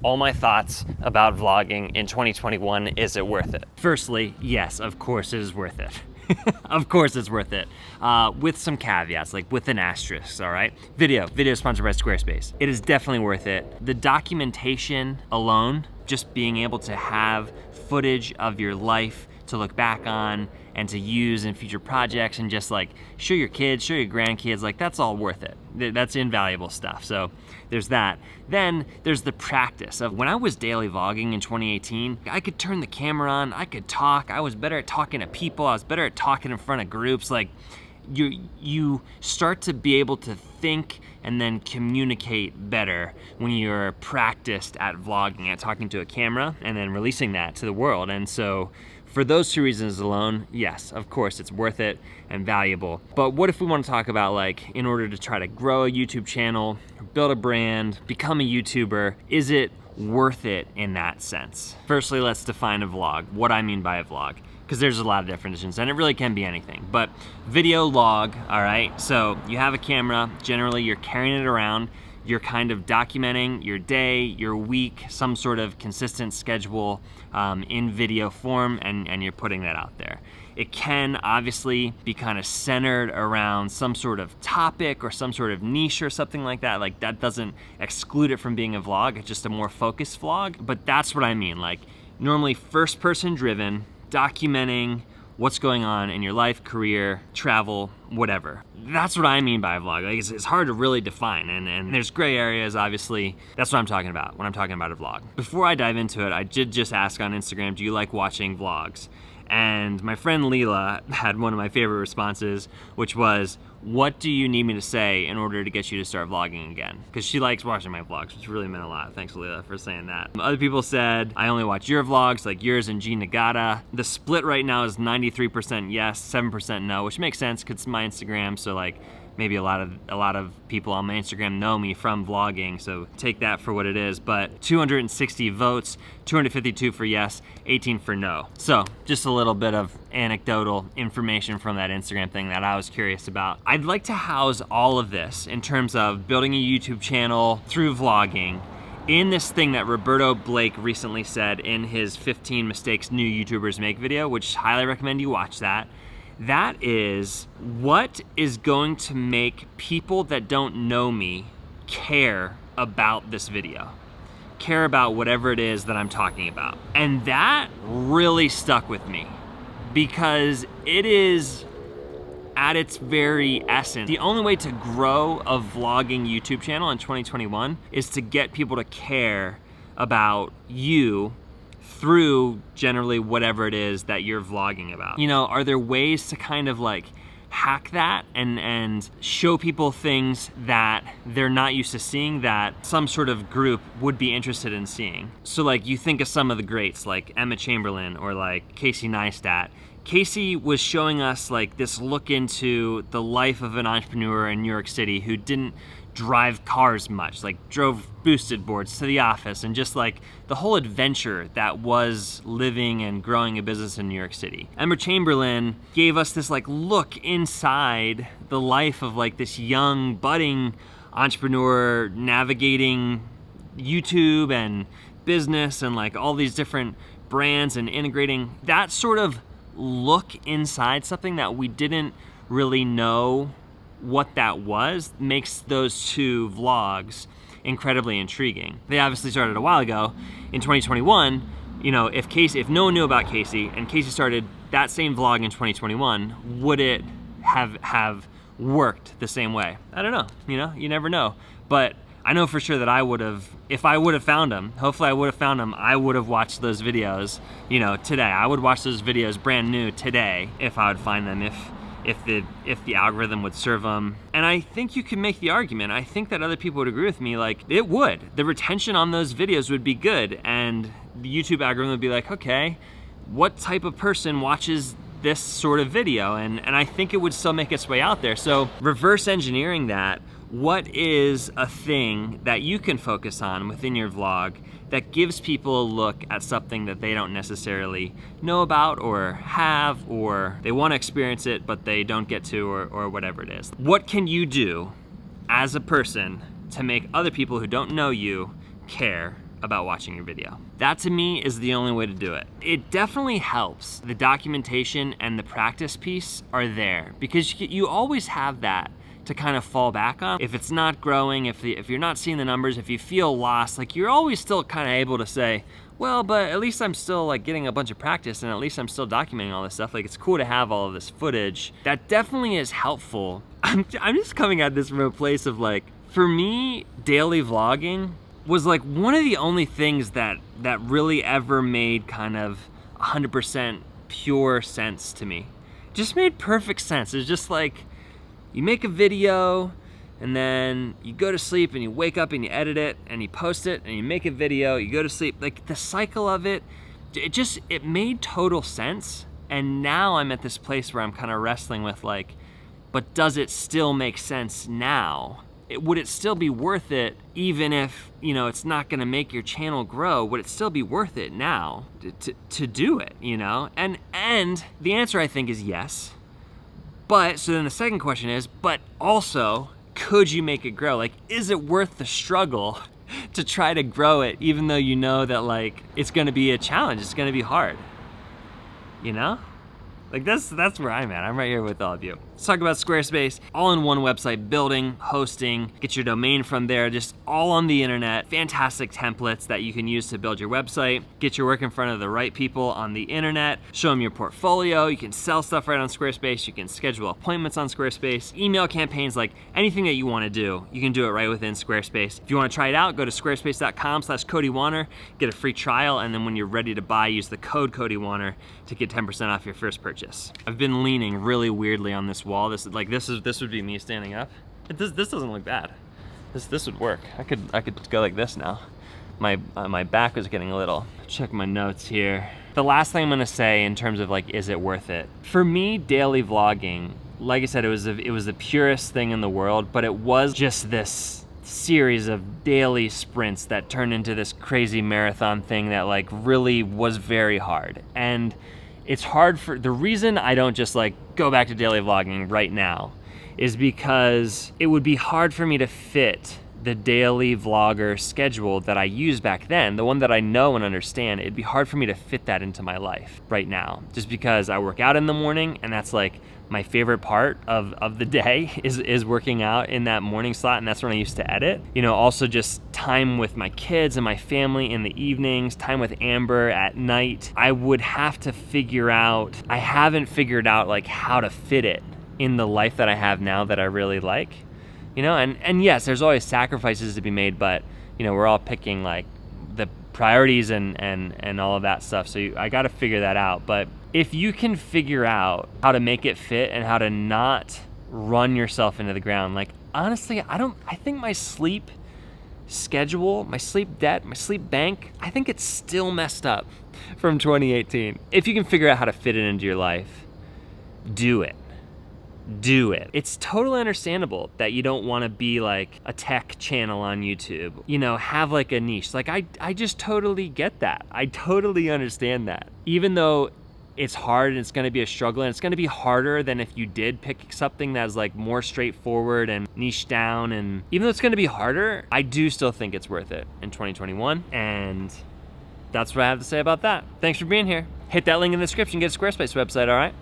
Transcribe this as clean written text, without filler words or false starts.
All my thoughts about vlogging in 2021, is it worth it? Firstly, yes, of course it is worth it. Of course it's worth it. With some caveats, like with an asterisk, all right? Video sponsored by Squarespace. It is definitely worth it. The documentation alone, just being able to have footage of your life to look back on and to use in future projects and just like show your kids, show your grandkids, like that's all worth it. That's invaluable stuff. So there's that. Then there's the practice of when I was daily vlogging in 2018, I could turn the camera on, I could talk, I was better at talking to people, I was better at talking in front of groups. Like you start to be able to think and then communicate better when you're practiced at vlogging, at talking to a camera and then releasing that to the world. And so for those two reasons alone, yes, of course, it's worth it and valuable. But what if we want to talk about, like, in order to try to grow a YouTube channel, build a brand, become a YouTuber, is it worth it in that sense? Firstly, let's define a vlog, what I mean by a vlog, because there's a lot of definitions and it really can be anything. But video log, all right? So you have a camera, generally you're carrying it around, you're kind of documenting your day, your week, some sort of consistent schedule in video form, and you're putting that out there. It can obviously be kind of centered around some sort of topic or some sort of niche or something like that. Like that doesn't exclude it from being a vlog, it's just a more focused vlog. But that's what I mean, like normally first person driven, documenting what's going on in your life, career, travel, whatever. That's what I mean by a vlog. Like it's hard to really define, and there's gray areas, obviously. That's what I'm talking about when I'm talking about a vlog. Before I dive into it, I did just ask on Instagram, do you like watching vlogs? And my friend Leela had one of my favorite responses, which was, what do you need me to say in order to get you to start vlogging again? Because she likes watching my vlogs, which really meant a lot. Thanks, Leela, for saying that. Other people said, I only watch your vlogs, like yours and G Nagata. The split right now is 93% yes, 7% no, which makes sense because it's my Instagram, so like, maybe a lot of people on my Instagram know me from vlogging, so take that for what it is. But 260 votes, 252 for yes, 18 for no. So just a little bit of anecdotal information from that Instagram thing that I was curious about. I'd like to house all of this in terms of building a YouTube channel through vlogging in this thing that Roberto Blake recently said in his 15 mistakes new YouTubers make video, which highly recommend you watch that. That is, what is going to make people that don't know me care about this video? Care about whatever it is that I'm talking about. And that really stuck with me because it is, at its very essence, the only way to grow a vlogging YouTube channel in 2021 is to get people to care about you through generally whatever it is that you're vlogging about. You know, are there ways to kind of like hack that and show people things that they're not used to seeing that some sort of group would be interested in seeing? So like you think of some of the greats like Emma Chamberlain or like Casey Neistat. Casey was showing us like this look into the life of an entrepreneur in New York City who didn't drive cars much, like drove boosted boards to the office, and just like the whole adventure that was living and growing a business in New York City. Emma Chamberlain gave us this like look inside the life of like this young budding entrepreneur navigating YouTube and business and like all these different brands and integrating that sort of look inside something that we didn't really know what that was, makes those two vlogs incredibly intriguing. They obviously started a while ago. In 2021, you know, if no one knew about Casey and Casey started that same vlog in 2021, would it have worked the same way? I don't know, you know, you never know. But I know for sure that I would have, if I would have found them, hopefully I would have found them, I would have watched those videos, you know, today. I would watch those videos brand new today if I would find them, if the algorithm would serve them. And I think you can make the argument, I think that other people would agree with me, like it would. The retention on those videos would be good, and the YouTube algorithm would be like, okay, what type of person watches this sort of video? And I think it would still make its way out there. So reverse engineering that, what is a thing that you can focus on within your vlog that gives people a look at something that they don't necessarily know about or have, or they want to experience it but they don't get to, or whatever it is. What can you do as a person to make other people who don't know you care about watching your video. That to me is the only way to do it. It definitely helps. The documentation and the practice piece are there because you always have that to kind of fall back on. If it's not growing, if you're not seeing the numbers, if you feel lost, like you're always still kind of able to say, well, but at least I'm still like getting a bunch of practice and at least I'm still documenting all this stuff. Like it's cool to have all of this footage. That definitely is helpful. I'm just coming at this from a place of like, for me, daily vlogging was like one of the only things that really ever made kind of 100% pure sense to me. Just made perfect sense. It's just like, you make a video and then you go to sleep and you wake up and you edit it and you post it and you make a video, you go to sleep. Like the cycle of it, it made total sense. And now I'm at this place where I'm kind of wrestling with like, but does it still make sense now? Would it still be worth it even if, you know, it's not gonna make your channel grow? Would it still be worth it now to do it, you know? And the answer I think is yes. But, so then the second question is, but also, could you make it grow? Like, is it worth the struggle to try to grow it, even though you know that like, it's gonna be a challenge, it's gonna be hard, you know? Like that's where I'm at. I'm right here with all of you. Let's talk about Squarespace. All-in-one website building, hosting, get your domain from there, just all on the internet. Fantastic templates that you can use to build your website. Get your work in front of the right people on the internet. Show them your portfolio. You can sell stuff right on Squarespace. You can schedule appointments on Squarespace. Email campaigns, like anything that you want to do, you can do it right within Squarespace. If you want to try it out, go to squarespace.com/CodyWarner, get a free trial, and then when you're ready to buy, use the code CodyWarner to get 10% off your first purchase. I've been leaning really weirdly on this wall. This would be me standing up. This doesn't look bad. This would work. I could go like this now. My back was getting a little. Check my notes here. The last thing I'm gonna say in terms of like, is it worth it? For me, daily vlogging, like I said, it was the purest thing in the world, but it was just this series of daily sprints that turned into this crazy marathon thing that like really was very hard. And it's hard the reason I don't just like go back to daily vlogging right now is because it would be hard for me to fit the daily vlogger schedule that I used back then, the one that I know and understand. It'd be hard for me to fit that into my life right now, just because I work out in the morning and that's like my favorite part of the day is working out in that morning slot, and that's when I used to edit. You know, also just time with my kids and my family in the evenings, time with Amber at night. I would have to figure out, I haven't figured out like how to fit it in the life that I have now that I really like. You know, and yes, there's always sacrifices to be made, but you know, we're all picking like the priorities and all of that stuff. So I got to figure that out. But if you can figure out how to make it fit and how to not run yourself into the ground, like honestly, I think my sleep schedule, my sleep debt, my sleep bank, I think it's still messed up from 2018. If you can figure out how to fit it into your life, do it. Do it. It's totally understandable that you don't want to be like a tech channel on YouTube, you know, have like a niche. Like I just totally get that. I totally understand that. Even though it's hard and it's going to be a struggle and it's going to be harder than if you did pick something that's like more straightforward and niche down, and even though it's going to be harder, I do still think it's worth it in 2021. And that's what I have to say about that. Thanks for being here. Hit that link in the description, get a Squarespace website, all right?